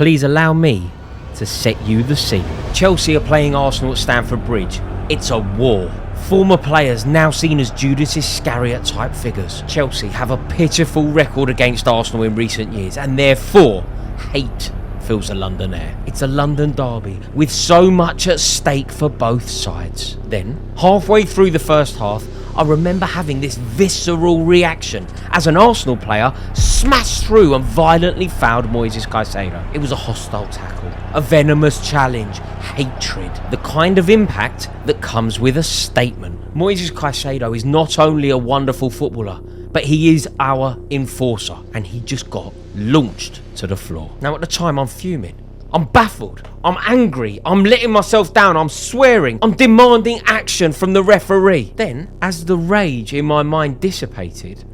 please allow me to set you the scene. Chelsea are playing Arsenal at Stamford Bridge. It's a war. Former players now seen as Judas Iscariot type figures. Chelsea have a pitiful record against Arsenal in recent years, and therefore hate fills the London air. It's a London derby with so much at stake for both sides. Then, halfway through the first half, I remember having this visceral reaction as an Arsenal player smashed through and violently fouled Moises Caicedo. It was a hostile tackle, a venomous challenge, hatred, the kind of impact that comes with a statement. Moises Caicedo is not only a wonderful footballer, but he is our enforcer, and he just got launched to the floor. Now at the time I'm fuming. I'm baffled, I'm angry, I'm letting myself down, I'm swearing, I'm demanding action from the referee. Then, as the rage in my mind dissipated,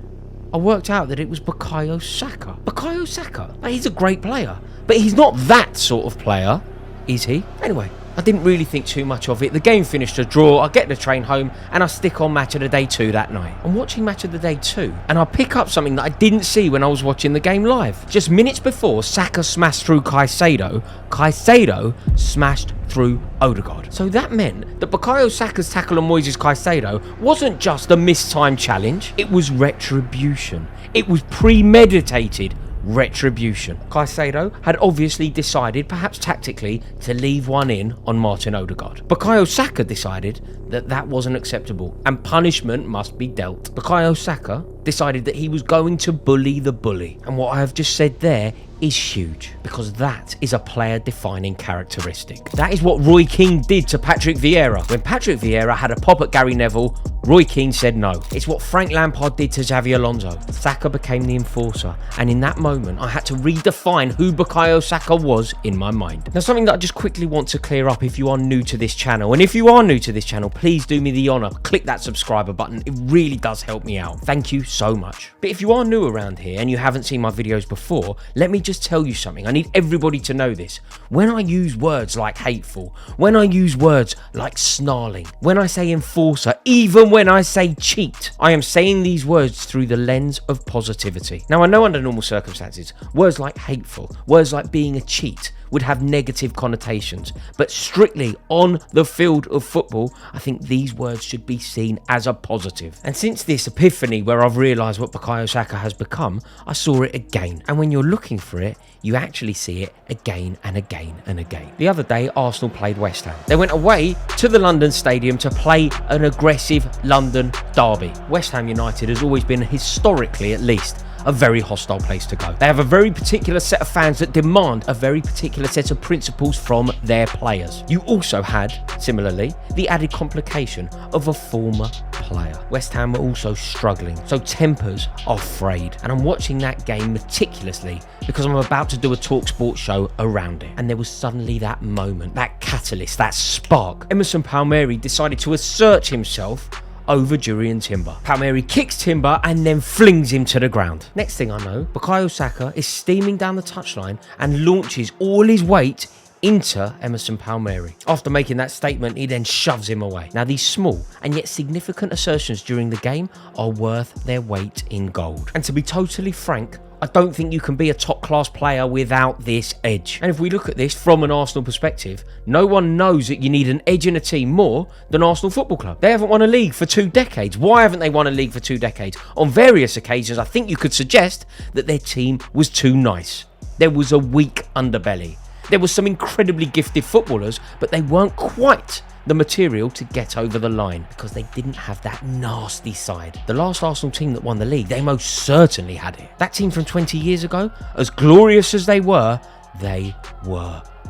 I worked out that it was Bukayo Saka. Bukayo Saka? He's a great player, but he's not that sort of player, is he? Anyway, I didn't really think too much of it. The game finished a draw, I get the train home, and I stick on Match of the Day 2 that night. I'm watching Match of the Day 2, and I pick up something that I didn't see when I was watching the game live. Just minutes before Saka smashed through Caicedo, Caicedo smashed through Odegaard. So that meant that Bukayo Saka's tackle on Moises Caicedo wasn't just a mistimed challenge, it was retribution. It was premeditated retribution. Caicedo had obviously decided, perhaps tactically, to leave one in on Martin Odegaard. Bukayo Saka decided that that wasn't acceptable and punishment must be dealt. Bukayo Saka decided that he was going to bully the bully. And what I have just said there is huge, because that is a player-defining characteristic. That is what Roy Keane did to Patrick Vieira. When Patrick Vieira had a pop at Gary Neville, Roy Keane said no. It's what Frank Lampard did to Xavi Alonso. Saka became the enforcer, and in that moment, I had to redefine who Bukayo Saka was in my mind. Now, something that I just quickly want to clear up if you are new to this channel, and if you are new to this channel, please do me the honour, click that subscriber button. It really does help me out. Thank you so much. But if you are new around here and you haven't seen my videos before, let me just tell you something. I need everybody to know this. When I use words like hateful, when I use words like snarling, when I say enforcer, even when I say cheat, I am saying these words through the lens of positivity. Now, I know under normal circumstances, words like hateful, words like being a cheat would have negative connotations, but strictly on the field of football, I think these words should be seen as a positive. And since this epiphany where I've realised what Bukayo Saka has become, I saw it again. And when you're looking for it, you actually see it again and again and again. The other day, Arsenal played West Ham. They went away to the London Stadium to play an aggressive London derby. West Ham United has always been, historically at least, a very hostile place to go. They have a very particular set of fans that demand a very particular set of principles from their players. You also had, similarly, the added complication of a former player. West Ham were also struggling, so tempers are frayed. And I'm watching that game meticulously because I'm about to do a TalkSport show around it. And there was suddenly that moment, that catalyst, that spark. Emerson Palmieri decided to assert himself over Jurrien Timber. Palmieri kicks Timber and then flings him to the ground. Next thing I know, Bukayo Saka is steaming down the touchline and launches all his weight into Emerson Palmieri. After making that statement, he then shoves him away. Now, these small and yet significant assertions during the game are worth their weight in gold. And to be totally frank, I don't think you can be a top-class player without this edge. And if we look at this from an Arsenal perspective, no one knows that you need an edge in a team more than Arsenal Football Club. They haven't won a league for 2 decades. Why haven't they won a league for 2 decades? On various occasions, I think you could suggest that their team was too nice. There was a weak underbelly. There was some incredibly gifted footballers, but they weren't quite the material to get over the line because they didn't have that nasty side. The last Arsenal team that won the league, they most certainly had it. That team from 20 years ago, as glorious as they were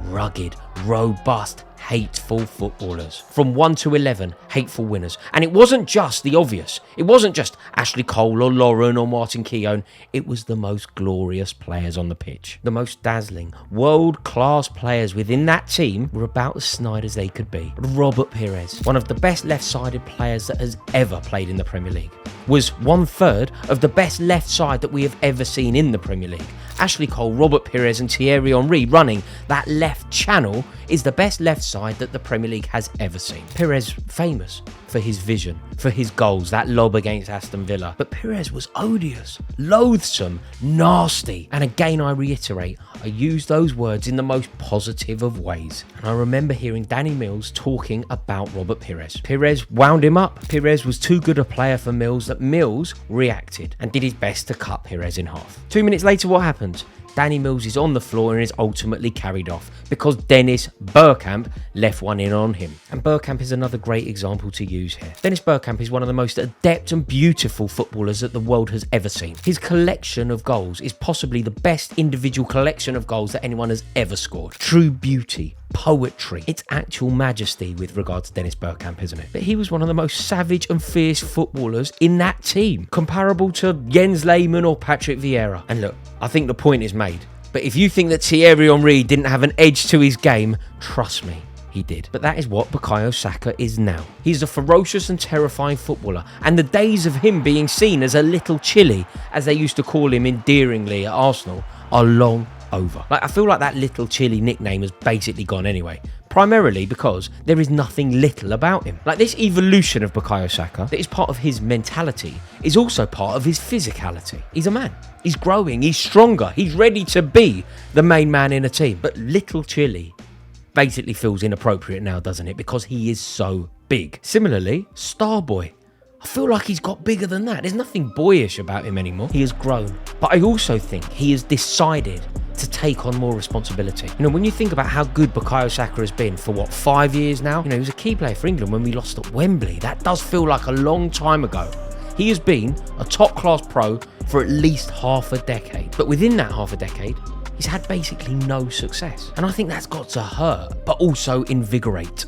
rugged, robust, hateful footballers. From 1 to 11, hateful winners. And it wasn't just the obvious. It wasn't just Ashley Cole or Lauren or Martin Keown. It was the most glorious players on the pitch. The most dazzling, world-class players within that team were about as snide as they could be. Robert Pires, one of the best left-sided players that has ever played in the Premier League, was 1/3 of the best left side that we have ever seen in the Premier League. Ashley Cole, Robert Pires and Thierry Henry running that left channel is the best left side that the Premier League has ever seen. Pires famous for his vision, for his goals, that lob against Aston Villa. But Pires was odious, loathsome, nasty. And again, I reiterate, I use those words in the most positive of ways. And I remember hearing Danny Mills talking about Robert Pires. Pires wound him up. Pires was too good a player for Mills that Mills reacted and did his best to cut Pires in half. 2 minutes later, what happens? Danny Mills is on the floor and is ultimately carried off because Dennis Bergkamp left one in on him. And Bergkamp is another great example to use here. Dennis Bergkamp is one of the most adept and beautiful footballers that the world has ever seen. His collection of goals is possibly the best individual collection of goals that anyone has ever scored. True beauty, poetry, it's actual majesty with regards to Dennis Bergkamp, isn't it? But he was one of the most savage and fierce footballers in that team, comparable to Jens Lehmann or Patrick Vieira. And look, I think the point is made. But if you think that Thierry Henry didn't have an edge to his game, trust me, he did. But that is what Bukayo Saka is now. He's a ferocious and terrifying footballer, and the days of him being seen as a little chilly, as they used to call him endearingly at Arsenal, are long over. I feel like that little chilly nickname has basically gone anyway. Primarily because there is nothing little about him. This evolution of Bukayo Saka that is part of his mentality is also part of his physicality. He's a man. He's growing. He's stronger. He's ready to be the main man in a team. But little chilly basically feels inappropriate now, doesn't it? Because he is so big. Similarly, Starboy. I feel like he's got bigger than that. There's nothing boyish about him anymore. He has grown. But I also think he has decided to take on more responsibility. When you think about how good Bukayo Saka has been for 5 years now, he was a key player for England when we lost at Wembley. That does feel like a long time ago. He has been a top-class pro for at least half a decade. But within that half a decade, he's had basically no success. And I think that's got to hurt, but also invigorate.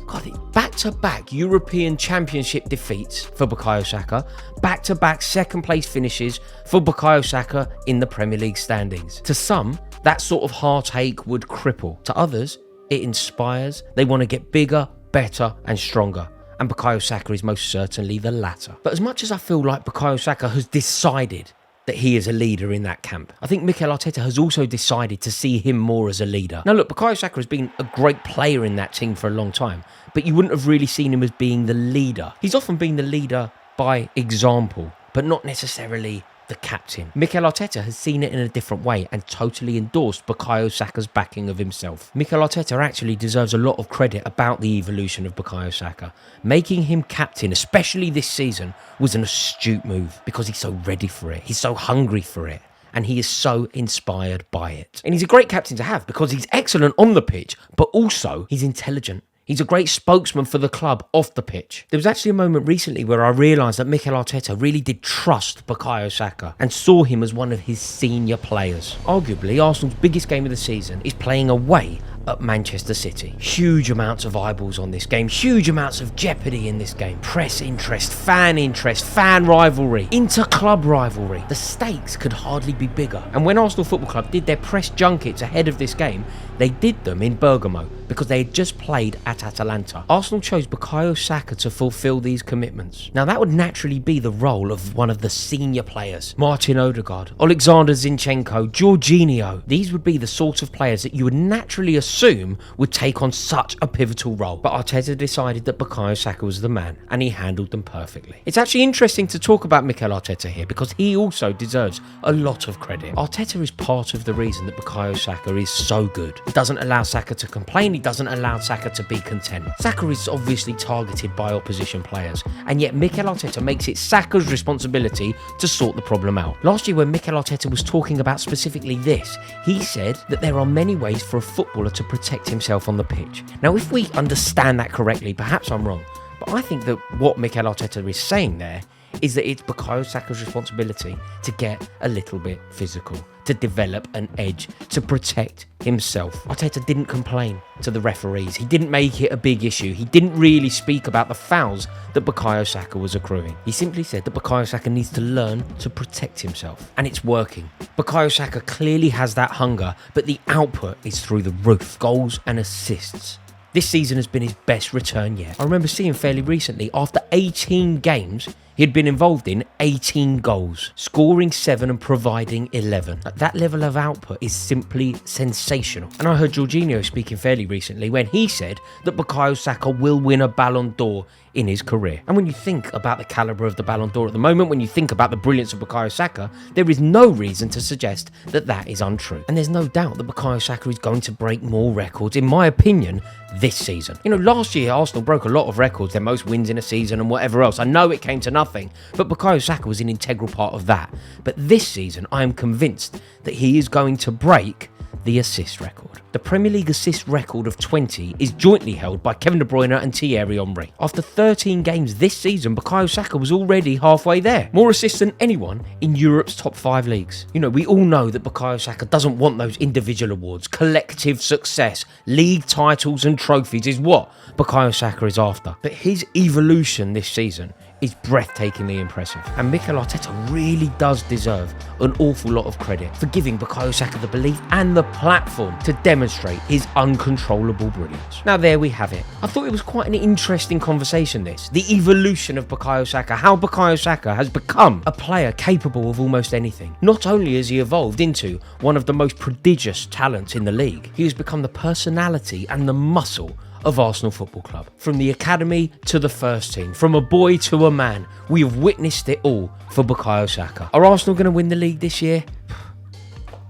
Back-to-back European Championship defeats for Bukayo Saka, back-to-back second-place finishes for Bukayo Saka in the Premier League standings. To some, that sort of heartache would cripple. To others, it inspires. They want to get bigger, better, and stronger. And Bukayo Saka is most certainly the latter. But as much as I feel like Bukayo Saka has decided that he is a leader in that camp, I think Mikel Arteta has also decided to see him more as a leader. Now look, Bukayo Saka has been a great player in that team for a long time, but you wouldn't have really seen him as being the leader. He's often been the leader by example, but not necessarily the captain. Mikel Arteta has seen it in a different way and totally endorsed Bukayo Saka's backing of himself. Mikel Arteta actually deserves a lot of credit about the evolution of Bukayo Saka. Making him captain, especially this season, was an astute move because he's so ready for it. He's so hungry for it. And he is so inspired by it. And he's a great captain to have because he's excellent on the pitch, but also he's intelligent. He's a great spokesman for the club off the pitch. There was actually a moment recently where I realised that Mikel Arteta really did trust Bukayo Saka and saw him as one of his senior players. Arguably, Arsenal's biggest game of the season is playing away at Manchester City. Huge amounts of eyeballs on this game, huge amounts of jeopardy in this game. Press interest, fan rivalry, inter-club rivalry. The stakes could hardly be bigger. And when Arsenal Football Club did their press junkets ahead of this game, they did them in Bergamo because they had just played at Atalanta. Arsenal chose Bukayo Saka to fulfil these commitments. Now that would naturally be the role of one of the senior players. Martin Odegaard, Alexander Zinchenko, Jorginho. These would be the sort of players that you would naturally assume would take on such a pivotal role. But Arteta decided that Bukayo Saka was the man, and he handled them perfectly. It's actually interesting to talk about Mikel Arteta here because he also deserves a lot of credit. Arteta is part of the reason that Bukayo Saka is so good. He doesn't allow Saka to complain, he doesn't allow Saka to be content. Saka is obviously targeted by opposition players, and yet Mikel Arteta makes it Saka's responsibility to sort the problem out. Last year when Mikel Arteta was talking about specifically this, he said that there are many ways for a footballer to protect himself on the pitch. Now if we understand that correctly, perhaps I'm wrong, but I think that what Mikel Arteta is saying there is that it's Bukayo Saka's responsibility to get a little bit physical, to develop an edge, to protect himself. Arteta didn't complain to the referees. He didn't make it a big issue. He didn't really speak about the fouls that Bukayo Saka was accruing. He simply said that Bukayo Saka needs to learn to protect himself. And it's working. Bukayo Saka clearly has that hunger, but the output is through the roof. Goals and assists. This season has been his best return yet. I remember seeing fairly recently, after 18 games, He had been involved in 18 goals, scoring 7 and providing 11. That level of output is simply sensational. And I heard Jorginho speaking fairly recently when he said that Bukayo Saka will win a Ballon d'Or in his career. And when you think about the calibre of the Ballon d'Or at the moment, when you think about the brilliance of Bukayo Saka, there is no reason to suggest that that is untrue. And there's no doubt that Bukayo Saka is going to break more records, in my opinion, this season. You know, last year Arsenal broke a lot of records, their most wins in a season and whatever else. I know it came to nothing, but Bukayo Saka was an integral part of that. But this season, I am convinced that he is going to break the assist record. The Premier League assist record of 20 is jointly held by Kevin De Bruyne and Thierry Henry. After 13 games this season, Bukayo Saka was already halfway there. More assists than anyone in Europe's top 5 leagues. You know, we all know that Bukayo Saka doesn't want those individual awards. Collective success, league titles and trophies is what Bukayo Saka is after. But his evolution this season is breathtakingly impressive. And Mikel Arteta really does deserve an awful lot of credit for giving Bukayo Saka the belief and the platform to demonstrate his uncontrollable brilliance. Now there we have it. I thought it was quite an interesting conversation this. The evolution of Bukayo Saka, how Bukayo Saka has become a player capable of almost anything. Not only has he evolved into one of the most prodigious talents in the league, he has become the personality and the muscle of Arsenal Football Club. From the academy to the first team, from a boy to a man, we have witnessed it all for Bukayo Saka. Are Arsenal going to win the league this year?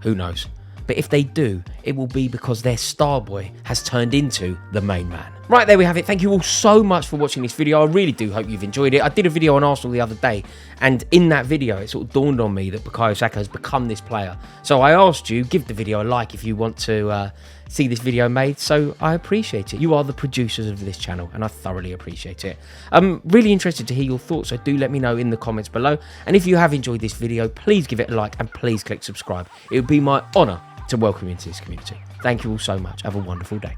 Who knows? But if they do, it will be because their star boy has turned into the main man. Right, there we have it. Thank you all so much for watching this video. I really do hope you've enjoyed it. I did a video on Arsenal the other day, and in that video, it sort of dawned on me that Bukayo Saka has become this player. So I asked you, give the video a like if you want to see this video made, so I appreciate it. You are the producers of this channel, and I thoroughly appreciate it. I'm really interested to hear your thoughts, so do let me know in the comments below. And if you have enjoyed this video, please give it a like, and please click subscribe. It would be my honour to welcome you into this community. Thank you all so much. Have a wonderful day.